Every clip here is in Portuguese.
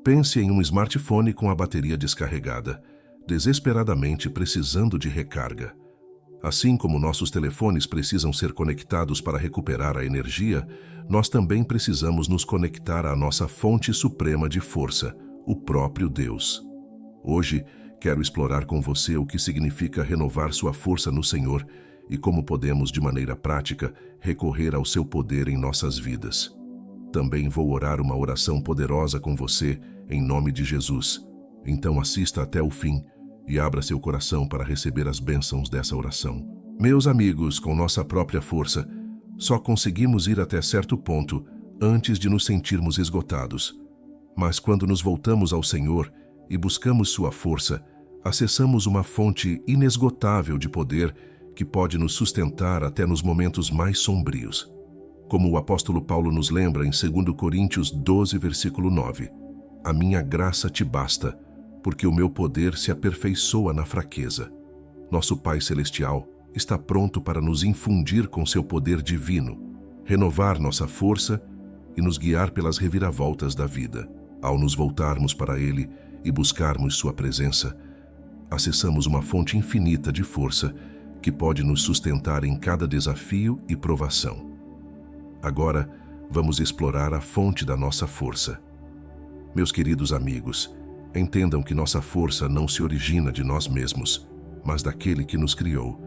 Pense em um smartphone com a bateria descarregada, desesperadamente precisando de recarga. Assim como nossos telefones precisam ser conectados para recuperar a energia, nós também precisamos nos conectar à nossa fonte suprema de força, o próprio Deus. Hoje, quero explorar com você o que significa renovar sua força no Senhor e como podemos, de maneira prática, recorrer ao seu poder em nossas vidas. Também vou orar uma oração poderosa com você, em nome de Jesus. Então assista até o fim e abra seu coração para receber as bênçãos dessa oração. Meus amigos, com nossa própria força, só conseguimos ir até certo ponto antes de nos sentirmos esgotados. Mas quando nos voltamos ao Senhor e buscamos sua força, acessamos uma fonte inesgotável de poder que pode nos sustentar até nos momentos mais sombrios. Como o apóstolo Paulo nos lembra em 2 Coríntios 12, versículo 9, a minha graça te basta, porque o meu poder se aperfeiçoa na fraqueza. Nosso Pai Celestial está pronto para nos infundir com seu poder divino, renovar nossa força e nos guiar pelas reviravoltas da vida. Ao nos voltarmos para Ele e buscarmos sua presença, acessamos uma fonte infinita de força que pode nos sustentar em cada desafio e provação. Agora, vamos explorar a fonte da nossa força. Meus queridos amigos, entendam que nossa força não se origina de nós mesmos, mas daquele que nos criou.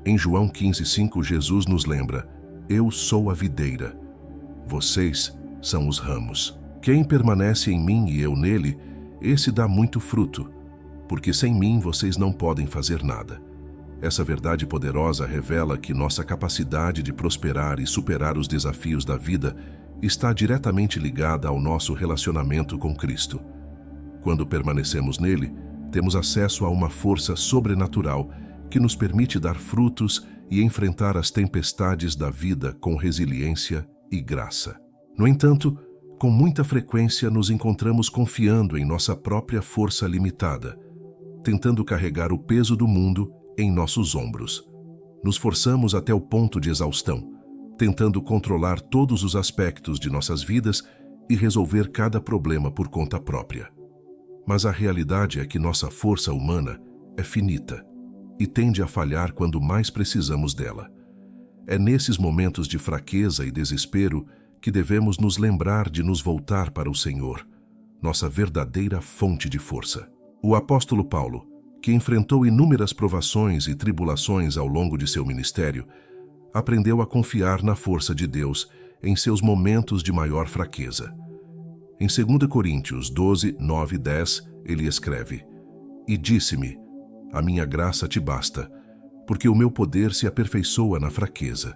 Em João 15:5, Jesus nos lembra: eu sou a videira, vocês são os ramos. Quem permanece em mim e eu nele, esse dá muito fruto, porque sem mim vocês não podem fazer nada. Essa verdade poderosa revela que nossa capacidade de prosperar e superar os desafios da vida está diretamente ligada ao nosso relacionamento com Cristo. Quando permanecemos nele, temos acesso a uma força sobrenatural que nos permite dar frutos e enfrentar as tempestades da vida com resiliência e graça. No entanto, com muita frequência nos encontramos confiando em nossa própria força limitada, tentando carregar o peso do mundo em nossos ombros. Nos forçamos até o ponto de exaustão, tentando controlar todos os aspectos de nossas vidas e resolver cada problema por conta própria. Mas a realidade é que nossa força humana é finita e tende a falhar quando mais precisamos dela. É nesses momentos de fraqueza e desespero que devemos nos lembrar de nos voltar para o Senhor, nossa verdadeira fonte de força. O apóstolo Paulo, que enfrentou inúmeras provações e tribulações ao longo de seu ministério, aprendeu a confiar na força de Deus em seus momentos de maior fraqueza. Em 2 Coríntios 12, 9 e 10, ele escreve: e disse-me, a minha graça te basta, porque o meu poder se aperfeiçoa na fraqueza.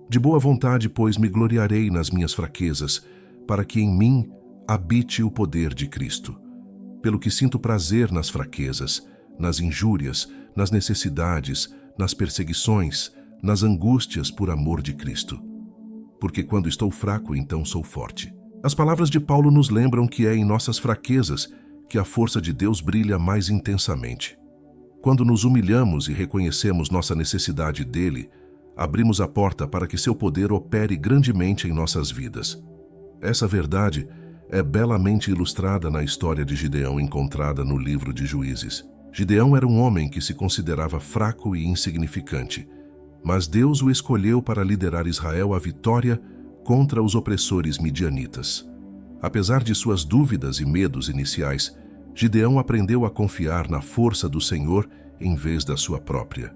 De boa vontade, pois, me gloriarei nas minhas fraquezas, para que em mim habite o poder de Cristo. Pelo que sinto prazer nas fraquezas, nas injúrias, nas necessidades, nas perseguições, nas angústias por amor de Cristo. Porque quando estou fraco, então sou forte. As palavras de Paulo nos lembram que é em nossas fraquezas que a força de Deus brilha mais intensamente. Quando nos humilhamos e reconhecemos nossa necessidade dele, abrimos a porta para que seu poder opere grandemente em nossas vidas. Essa verdade é belamente ilustrada na história de Gideão encontrada no livro de Juízes. Gideão era um homem que se considerava fraco e insignificante, mas Deus o escolheu para liderar Israel à vitória contra os opressores midianitas. Apesar de suas dúvidas e medos iniciais, Gideão aprendeu a confiar na força do Senhor em vez da sua própria.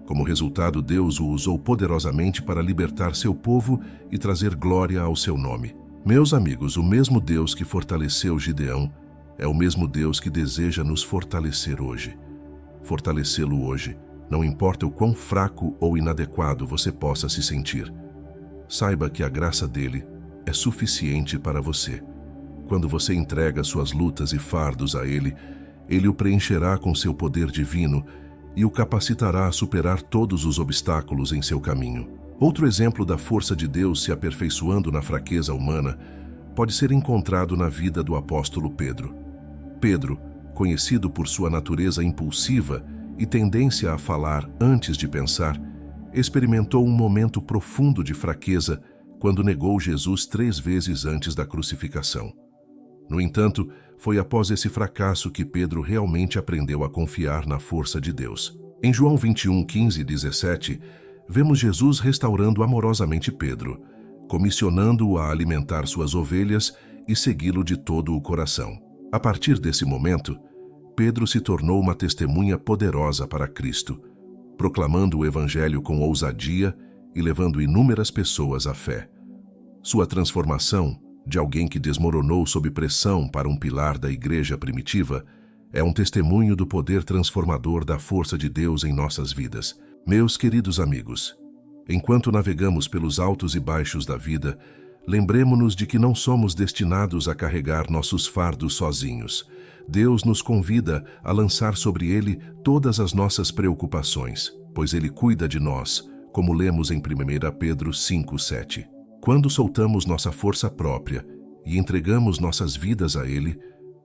Como resultado, Deus o usou poderosamente para libertar seu povo e trazer glória ao seu nome. Meus amigos, o mesmo Deus que fortaleceu Gideão é o mesmo Deus que deseja nos fortalecer hoje. Fortalecê-lo hoje, não importa o quão fraco ou inadequado você possa se sentir. Saiba que a graça dele é suficiente para você. Quando você entrega suas lutas e fardos a ele, ele o preencherá com seu poder divino e o capacitará a superar todos os obstáculos em seu caminho. Outro exemplo da força de Deus se aperfeiçoando na fraqueza humana pode ser encontrado na vida do apóstolo Pedro. Pedro, conhecido por sua natureza impulsiva e tendência a falar antes de pensar, experimentou um momento profundo de fraqueza quando negou Jesus 3 vezes antes da crucificação. No entanto, foi após esse fracasso que Pedro realmente aprendeu a confiar na força de Deus. Em João 21, 15 e 17, vemos Jesus restaurando amorosamente Pedro, comissionando-o a alimentar suas ovelhas e segui-lo de todo o coração. A partir desse momento, Pedro se tornou uma testemunha poderosa para Cristo, proclamando o Evangelho com ousadia e levando inúmeras pessoas à fé. Sua transformação, de alguém que desmoronou sob pressão para um pilar da igreja primitiva, é um testemunho do poder transformador da força de Deus em nossas vidas. Meus queridos amigos, enquanto navegamos pelos altos e baixos da vida, lembremo-nos de que não somos destinados a carregar nossos fardos sozinhos. Deus nos convida a lançar sobre Ele todas as nossas preocupações, pois Ele cuida de nós, como lemos em 1 Pedro 5:7. Quando soltamos nossa força própria e entregamos nossas vidas a Ele,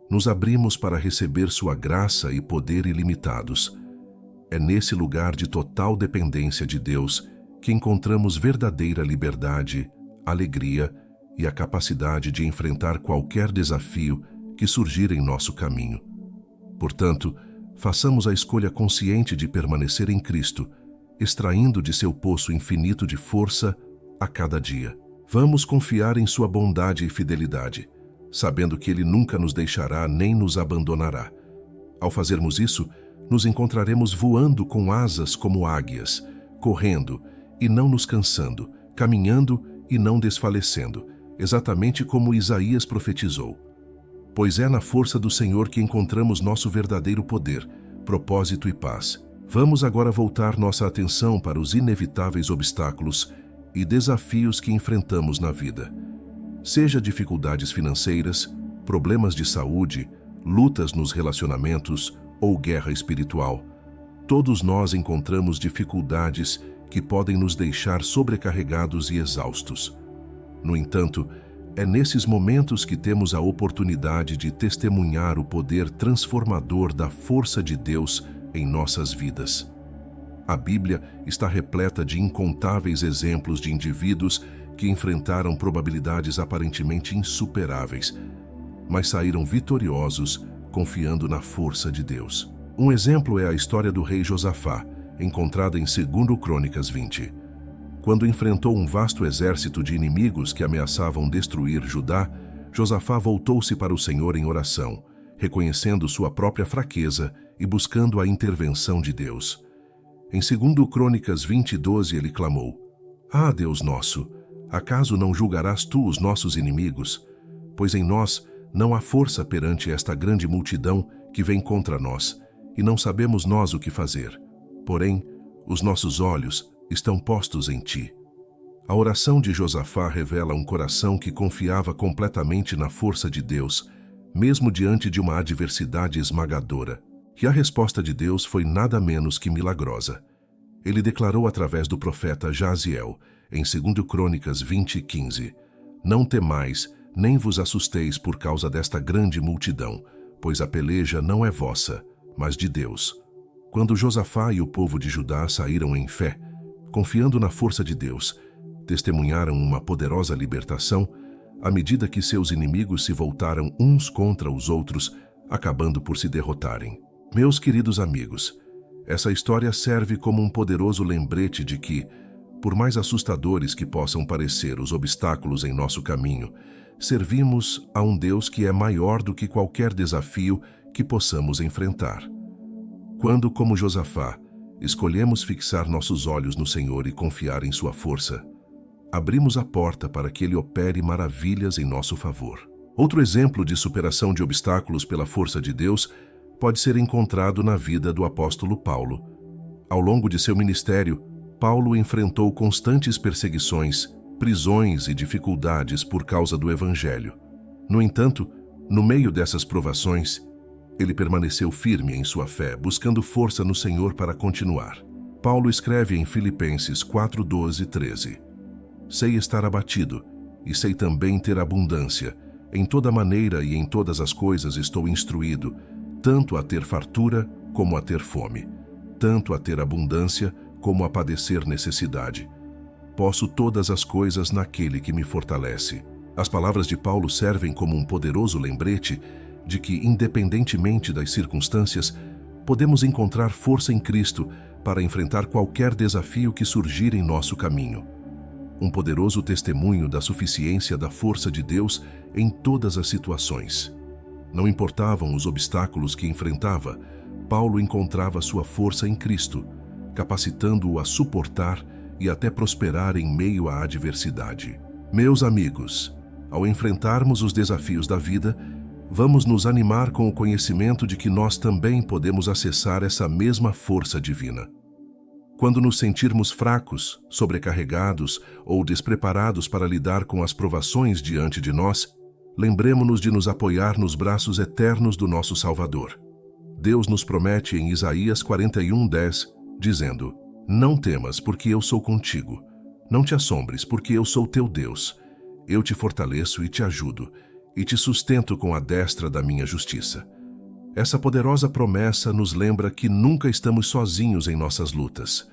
nos abrimos para receber sua graça e poder ilimitados. É nesse lugar de total dependência de Deus que encontramos verdadeira liberdade, alegria e a capacidade de enfrentar qualquer desafio que surgir em nosso caminho. Portanto, façamos a escolha consciente de permanecer em Cristo, extraindo de seu poço infinito de força a cada dia. Vamos confiar em sua bondade e fidelidade, sabendo que Ele nunca nos deixará nem nos abandonará. Ao fazermos isso, nos encontraremos voando com asas como águias, correndo e não nos cansando, caminhando e não desfalecendo, exatamente como Isaías profetizou. Pois é na força do Senhor que encontramos nosso verdadeiro poder, propósito e paz. Vamos agora voltar nossa atenção para os inevitáveis obstáculos e desafios que enfrentamos na vida. Seja dificuldades financeiras, problemas de saúde, lutas nos relacionamentos ou guerra espiritual, todos nós encontramos dificuldades que podem nos deixar sobrecarregados e exaustos. No entanto, é nesses momentos que temos a oportunidade de testemunhar o poder transformador da força de Deus em nossas vidas. A Bíblia está repleta de incontáveis exemplos de indivíduos que enfrentaram probabilidades aparentemente insuperáveis, mas saíram vitoriosos confiando na força de Deus. Um exemplo é a história do rei Josafá, encontrada em 2 Crônicas 20. Quando enfrentou um vasto exército de inimigos que ameaçavam destruir Judá, Josafá voltou-se para o Senhor em oração, reconhecendo sua própria fraqueza e buscando a intervenção de Deus. Em 2 Crônicas 20:12 ele clamou: "Ah, Deus nosso, acaso não julgarás tu os nossos inimigos? Pois em nós não há força perante esta grande multidão que vem contra nós, e não sabemos nós o que fazer. Porém, os nossos olhos estão postos em ti." A oração de Josafá revela um coração que confiava completamente na força de Deus, mesmo diante de uma adversidade esmagadora. E a resposta de Deus foi nada menos que milagrosa. Ele declarou através do profeta Jaziel, em 2 Crônicas 20:15, "Não temais, nem vos assusteis por causa desta grande multidão, pois a peleja não é vossa, mas de Deus." Quando Josafá e o povo de Judá saíram em fé, confiando na força de Deus, testemunharam uma poderosa libertação, à medida que seus inimigos se voltaram uns contra os outros, acabando por se derrotarem. Meus queridos amigos, essa história serve como um poderoso lembrete de que, por mais assustadores que possam parecer os obstáculos em nosso caminho, servimos a um Deus que é maior do que qualquer desafio que possamos enfrentar. Quando, como Josafá, escolhemos fixar nossos olhos no Senhor e confiar em sua força, abrimos a porta para que Ele opere maravilhas em nosso favor. Outro exemplo de superação de obstáculos pela força de Deus pode ser encontrado na vida do apóstolo Paulo. Ao longo de seu ministério, Paulo enfrentou constantes perseguições, prisões e dificuldades por causa do Evangelho. No entanto, no meio dessas provações, ele permaneceu firme em sua fé, buscando força no Senhor para continuar. Paulo escreve em Filipenses 4:12-13: "Sei estar abatido, e sei também ter abundância. Em toda maneira e em todas as coisas estou instruído, tanto a ter fartura como a ter fome, tanto a ter abundância como a padecer necessidade. Posso todas as coisas naquele que me fortalece." As palavras de Paulo servem como um poderoso lembrete de que, independentemente das circunstâncias, podemos encontrar força em Cristo para enfrentar qualquer desafio que surgir em nosso caminho. Um poderoso testemunho da suficiência da força de Deus em todas as situações. Não importavam os obstáculos que enfrentava, Paulo encontrava sua força em Cristo, capacitando-o a suportar e até prosperar em meio à adversidade. Meus amigos, ao enfrentarmos os desafios da vida, vamos nos animar com o conhecimento de que nós também podemos acessar essa mesma força divina. Quando nos sentirmos fracos, sobrecarregados ou despreparados para lidar com as provações diante de nós, lembremo-nos de nos apoiar nos braços eternos do nosso Salvador. Deus nos promete em Isaías 41:10, dizendo: Não temas, porque eu sou contigo. Não te assombres, porque eu sou teu Deus. Eu te fortaleço e te ajudo, e te sustento com a destra da minha justiça. Essa poderosa promessa nos lembra que nunca estamos sozinhos em nossas lutas.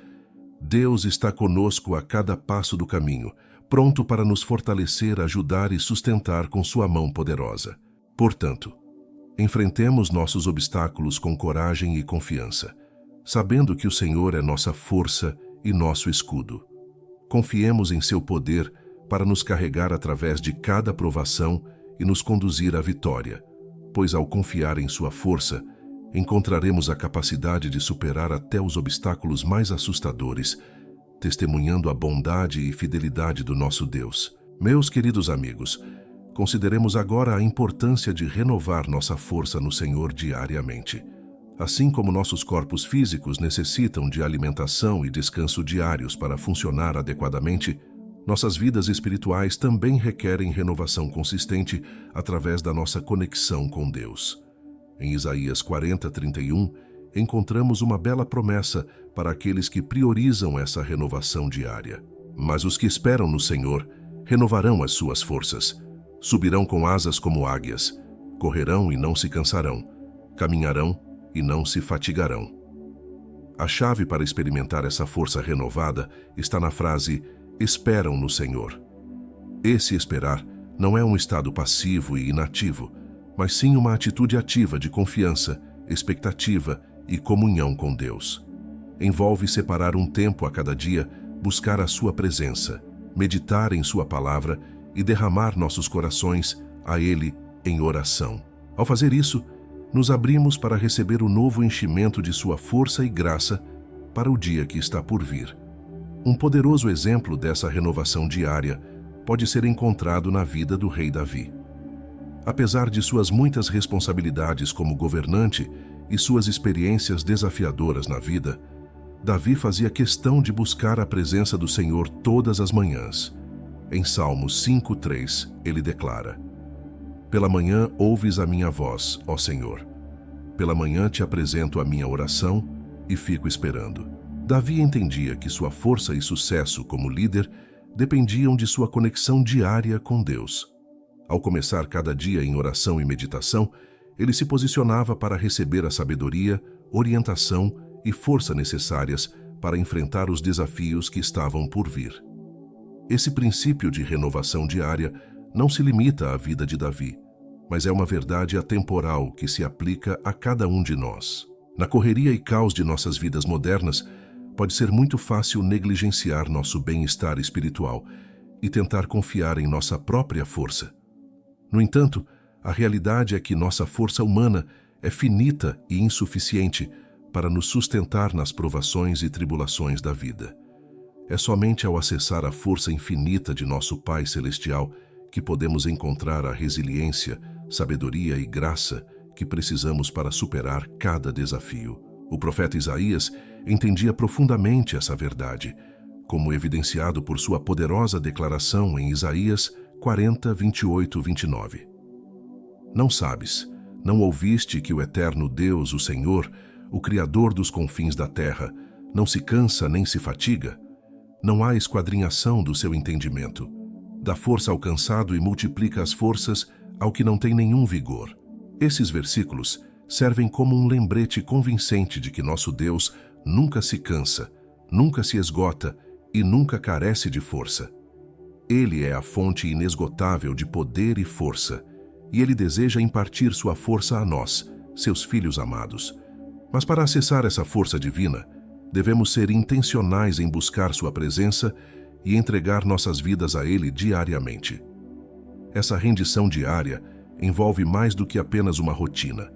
Deus está conosco a cada passo do caminho, pronto para nos fortalecer, ajudar e sustentar com sua mão poderosa. Portanto, enfrentemos nossos obstáculos com coragem e confiança, sabendo que o Senhor é nossa força e nosso escudo. Confiemos em seu poder para nos carregar através de cada provação e nos conduzir à vitória, pois ao confiar em sua força, encontraremos a capacidade de superar até os obstáculos mais assustadores, testemunhando a bondade e fidelidade do nosso Deus. Meus queridos amigos, consideremos agora a importância de renovar nossa força no Senhor diariamente. Assim como nossos corpos físicos necessitam de alimentação e descanso diários para funcionar adequadamente, nossas vidas espirituais também requerem renovação consistente através da nossa conexão com Deus. Em Isaías 40:31, encontramos uma bela promessa para aqueles que priorizam essa renovação diária. Mas os que esperam no Senhor renovarão as suas forças. Subirão com asas como águias, correrão e não se cansarão, caminharão e não se fatigarão. A chave para experimentar essa força renovada está na frase "esperam no Senhor". Esse esperar não é um estado passivo e inativo, mas sim uma atitude ativa de confiança, expectativa e comunhão com Deus. Envolve separar um tempo a cada dia, buscar a sua presença, meditar em sua palavra e derramar nossos corações a Ele em oração. Ao fazer isso, nos abrimos para receber o novo enchimento de sua força e graça para o dia que está por vir. Um poderoso exemplo dessa renovação diária pode ser encontrado na vida do rei Davi. Apesar de suas muitas responsabilidades como governante e suas experiências desafiadoras na vida, Davi fazia questão de buscar a presença do Senhor todas as manhãs. Em Salmos 5:3, ele declara: Pela manhã ouves a minha voz, ó Senhor. Pela manhã te apresento a minha oração e fico esperando. Davi entendia que sua força e sucesso como líder dependiam de sua conexão diária com Deus. Ao começar cada dia em oração e meditação, ele se posicionava para receber a sabedoria, orientação e força necessárias para enfrentar os desafios que estavam por vir. Esse princípio de renovação diária não se limita à vida de Davi, mas é uma verdade atemporal que se aplica a cada um de nós. Na correria e caos de nossas vidas modernas, pode ser muito fácil negligenciar nosso bem-estar espiritual e tentar confiar em nossa própria força. No entanto, a realidade é que nossa força humana é finita e insuficiente para nos sustentar nas provações e tribulações da vida. É somente ao acessar a força infinita de nosso Pai Celestial que podemos encontrar a resiliência, sabedoria e graça que precisamos para superar cada desafio. O profeta Isaías entendia profundamente essa verdade, como evidenciado por sua poderosa declaração em Isaías 40:28-29. Não sabes, não ouviste que o eterno Deus, o Senhor, o Criador dos confins da terra, não se cansa nem se fatiga? Não há esquadrinhação do seu entendimento. Dá força ao cansado e multiplica as forças ao que não tem nenhum vigor. Esses versículos servem como um lembrete convincente de que nosso Deus nunca se cansa, nunca se esgota e nunca carece de força. Ele é a fonte inesgotável de poder e força, e Ele deseja impartir sua força a nós, seus filhos amados. Mas para acessar essa força divina, devemos ser intencionais em buscar sua presença e entregar nossas vidas a Ele diariamente. Essa rendição diária envolve mais do que apenas uma rotina.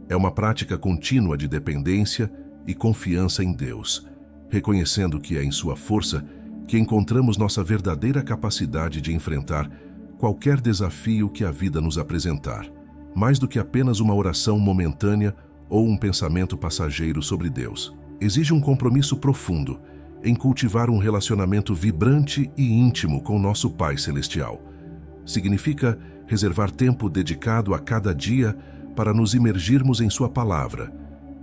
É uma prática contínua de dependência e confiança em Deus, reconhecendo que é em sua força que encontramos nossa verdadeira capacidade de enfrentar qualquer desafio que a vida nos apresentar, mais do que apenas uma oração momentânea ou um pensamento passageiro sobre Deus. Exige um compromisso profundo em cultivar um relacionamento vibrante e íntimo com nosso Pai Celestial. Significa reservar tempo dedicado a cada dia para nos imergirmos em Sua Palavra,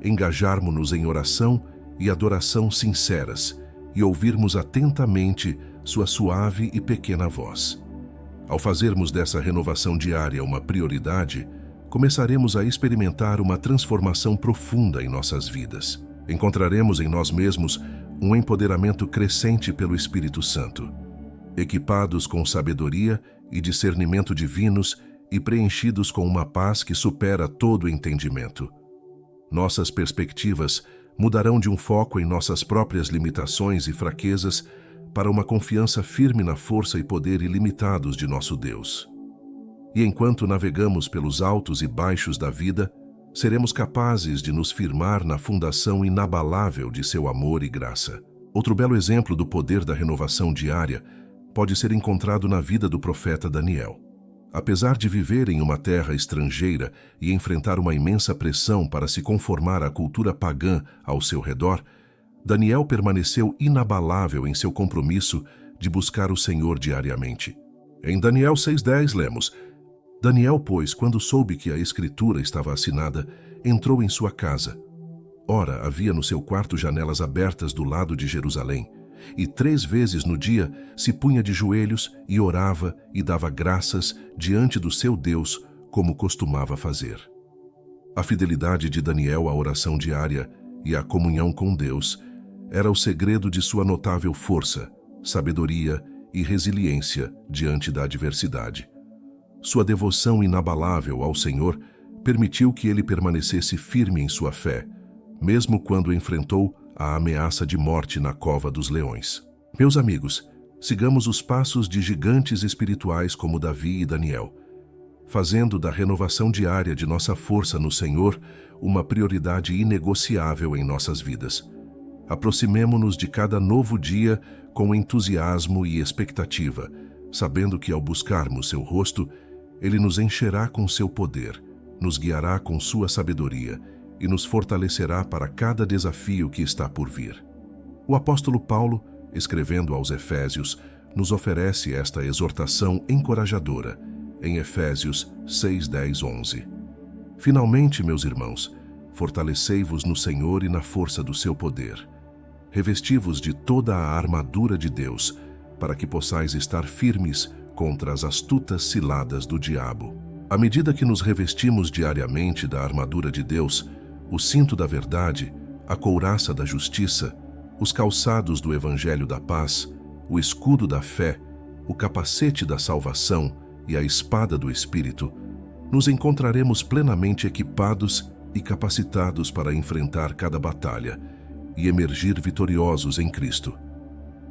engajarmos-nos em oração e adoração sinceras e ouvirmos atentamente Sua suave e pequena voz. Ao fazermos dessa renovação diária uma prioridade, começaremos a experimentar uma transformação profunda em nossas vidas. Encontraremos em nós mesmos um empoderamento crescente pelo Espírito Santo, equipados com sabedoria e discernimento divinos e preenchidos com uma paz que supera todo entendimento. Nossas perspectivas mudarão de um foco em nossas próprias limitações e fraquezas para uma confiança firme na força e poder ilimitados de nosso Deus. E enquanto navegamos pelos altos e baixos da vida, seremos capazes de nos firmar na fundação inabalável de seu amor e graça. Outro belo exemplo do poder da renovação diária pode ser encontrado na vida do profeta Daniel. Apesar de viver em uma terra estrangeira e enfrentar uma imensa pressão para se conformar à cultura pagã ao seu redor, Daniel permaneceu inabalável em seu compromisso de buscar o Senhor diariamente. Em Daniel 6:10 lemos: Daniel, pois, quando soube que a escritura estava assinada, entrou em sua casa. Ora, havia no seu quarto janelas abertas do lado de Jerusalém, e 3 vezes no dia se punha de joelhos e orava e dava graças diante do seu Deus, como costumava fazer. A fidelidade de Daniel à oração diária e à comunhão com Deus era o segredo de sua notável força, sabedoria e resiliência diante da adversidade. Sua devoção inabalável ao Senhor permitiu que ele permanecesse firme em sua fé, mesmo quando enfrentou a ameaça de morte na cova dos leões. Meus amigos, sigamos os passos de gigantes espirituais como Davi e Daniel, fazendo da renovação diária de nossa força no Senhor uma prioridade inegociável em nossas vidas. Aproximemo-nos de cada novo dia com entusiasmo e expectativa, sabendo que ao buscarmos seu rosto, Ele nos encherá com seu poder, nos guiará com sua sabedoria e nos fortalecerá para cada desafio que está por vir. O apóstolo Paulo, escrevendo aos Efésios, nos oferece esta exortação encorajadora, em Efésios 6:10-11. Finalmente, meus irmãos, fortalecei-vos no Senhor e na força do seu poder. Revesti-vos de toda a armadura de Deus, para que possais estar firmes contra as astutas ciladas do diabo. À medida que nos revestimos diariamente da armadura de Deus, o cinto da verdade, a couraça da justiça, os calçados do evangelho da paz, o escudo da fé, o capacete da salvação e a espada do Espírito, nos encontraremos plenamente equipados e capacitados para enfrentar cada batalha e emergir vitoriosos em Cristo.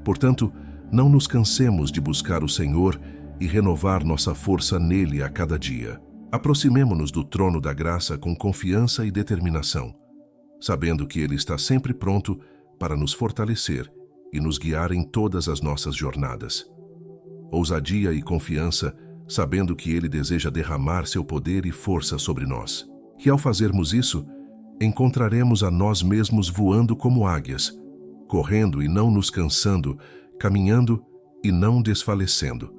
Portanto, não nos cansemos de buscar o Senhor e renovar nossa força nele a cada dia. Aproximemo-nos do trono da graça com confiança e determinação, sabendo que Ele está sempre pronto para nos fortalecer e nos guiar em todas as nossas jornadas. Ousadia e confiança, sabendo que Ele deseja derramar seu poder e força sobre nós. Que ao fazermos isso, encontraremos a nós mesmos voando como águias, correndo e não nos cansando, caminhando e não desfalecendo.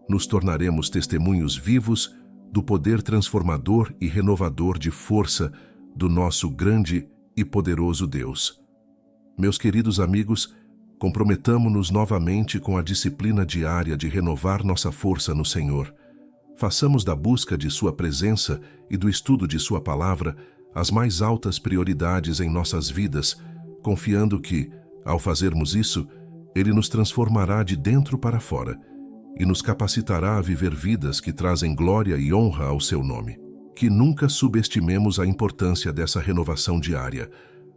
Nos tornaremos testemunhos vivos do poder transformador e renovador de força do nosso grande e poderoso Deus. Meus queridos amigos, comprometamo-nos novamente com a disciplina diária de renovar nossa força no Senhor. Façamos da busca de Sua presença e do estudo de Sua palavra as mais altas prioridades em nossas vidas, confiando que, ao fazermos isso, Ele nos transformará de dentro para fora e nos capacitará a viver vidas que trazem glória e honra ao seu nome. Que nunca subestimemos a importância dessa renovação diária,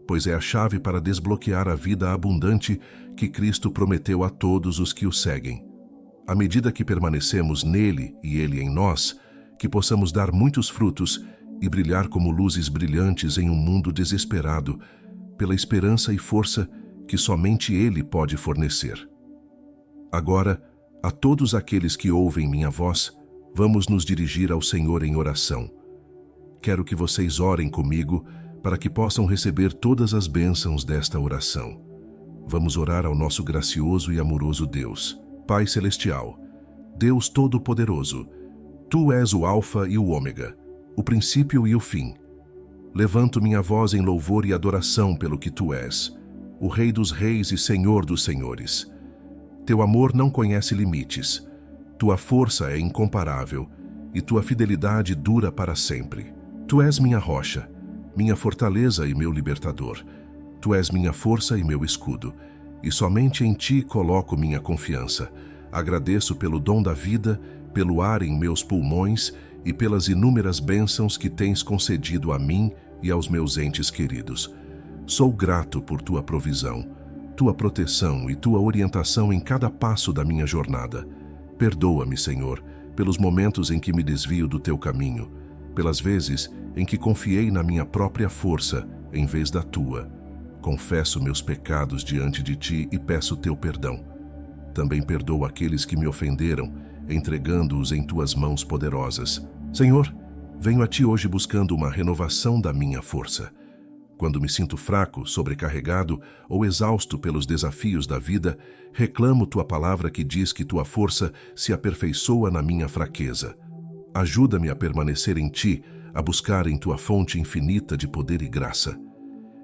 pois é a chave para desbloquear a vida abundante que Cristo prometeu a todos os que o seguem. À medida que permanecemos nele e ele em nós, que possamos dar muitos frutos e brilhar como luzes brilhantes em um mundo desesperado, pela esperança e força que somente ele pode fornecer. Agora, a todos aqueles que ouvem minha voz, vamos nos dirigir ao Senhor em oração. Quero que vocês orem comigo para que possam receber todas as bênçãos desta oração. Vamos orar ao nosso gracioso e amoroso Deus. Pai Celestial, Deus Todo-Poderoso, Tu és o Alfa e o Ômega, o princípio e o fim. Levanto minha voz em louvor e adoração pelo que Tu és, o Rei dos Reis e Senhor dos Senhores. Teu amor não conhece limites, Tua força é incomparável e Tua fidelidade dura para sempre. Tu és minha rocha, minha fortaleza e meu libertador. Tu és minha força e meu escudo, e somente em Ti coloco minha confiança. Agradeço pelo dom da vida, pelo ar em meus pulmões e pelas inúmeras bênçãos que tens concedido a mim e aos meus entes queridos. Sou grato por Tua provisão, Tua proteção e Tua orientação em cada passo da minha jornada. Perdoa-me, Senhor, pelos momentos em que me desvio do Teu caminho, pelas vezes em que confiei na minha própria força em vez da Tua. Confesso meus pecados diante de Ti e peço Teu perdão. Também perdoo aqueles que me ofenderam, entregando-os em Tuas mãos poderosas. Senhor, venho a Ti hoje buscando uma renovação da minha força. Quando me sinto fraco, sobrecarregado ou exausto pelos desafios da vida, reclamo Tua palavra que diz que Tua força se aperfeiçoa na minha fraqueza. Ajuda-me a permanecer em Ti, a buscar em Tua fonte infinita de poder e graça,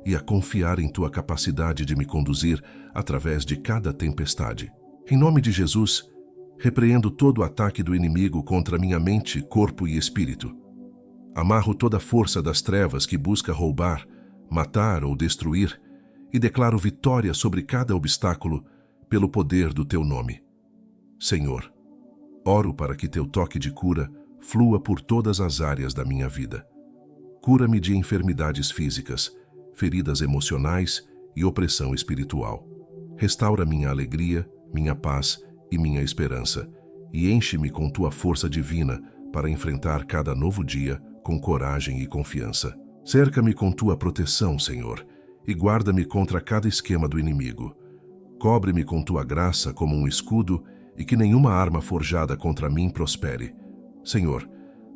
e a confiar em Tua capacidade de me conduzir através de cada tempestade. Em nome de Jesus, repreendo todo o ataque do inimigo contra minha mente, corpo e espírito. Amarro toda a força das trevas que busca roubar, matar ou destruir, e declaro vitória sobre cada obstáculo pelo poder do Teu nome. Senhor, oro para que Teu toque de cura flua por todas as áreas da minha vida. Cura-me de enfermidades físicas, feridas emocionais e opressão espiritual. Restaura minha alegria, minha paz e minha esperança, e enche-me com Tua força divina para enfrentar cada novo dia com coragem e confiança. Cerca-me com Tua proteção, Senhor, e guarda-me contra cada esquema do inimigo. Cobre-me com Tua graça como um escudo e que nenhuma arma forjada contra mim prospere. Senhor,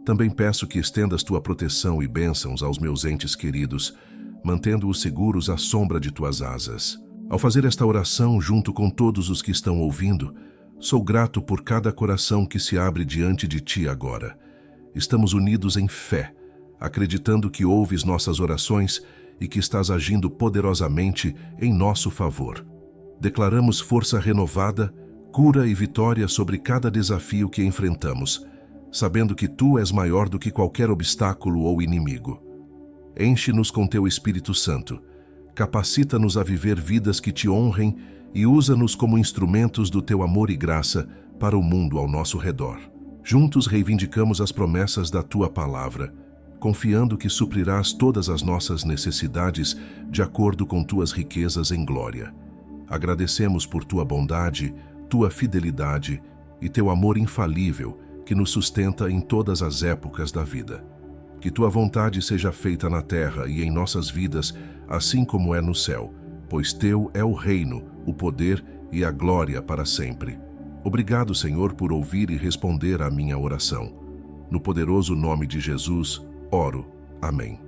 também peço que estendas Tua proteção e bênçãos aos meus entes queridos, mantendo-os seguros à sombra de Tuas asas. Ao fazer esta oração junto com todos os que estão ouvindo, sou grato por cada coração que se abre diante de Ti agora. Estamos unidos em fé, acreditando que ouves nossas orações e que estás agindo poderosamente em nosso favor. Declaramos força renovada, cura e vitória sobre cada desafio que enfrentamos, sabendo que Tu és maior do que qualquer obstáculo ou inimigo. Enche-nos com Teu Espírito Santo, capacita-nos a viver vidas que Te honrem e usa-nos como instrumentos do Teu amor e graça para o mundo ao nosso redor. Juntos reivindicamos as promessas da Tua palavra, confiando que suprirás todas as nossas necessidades de acordo com Tuas riquezas em glória. Agradecemos por Tua bondade, Tua fidelidade e Teu amor infalível que nos sustenta em todas as épocas da vida. Que Tua vontade seja feita na terra e em nossas vidas, assim como é no céu, pois Teu é o reino, o poder e a glória para sempre. Obrigado, Senhor, por ouvir e responder à minha oração. No poderoso nome de Jesus, oro. Amém.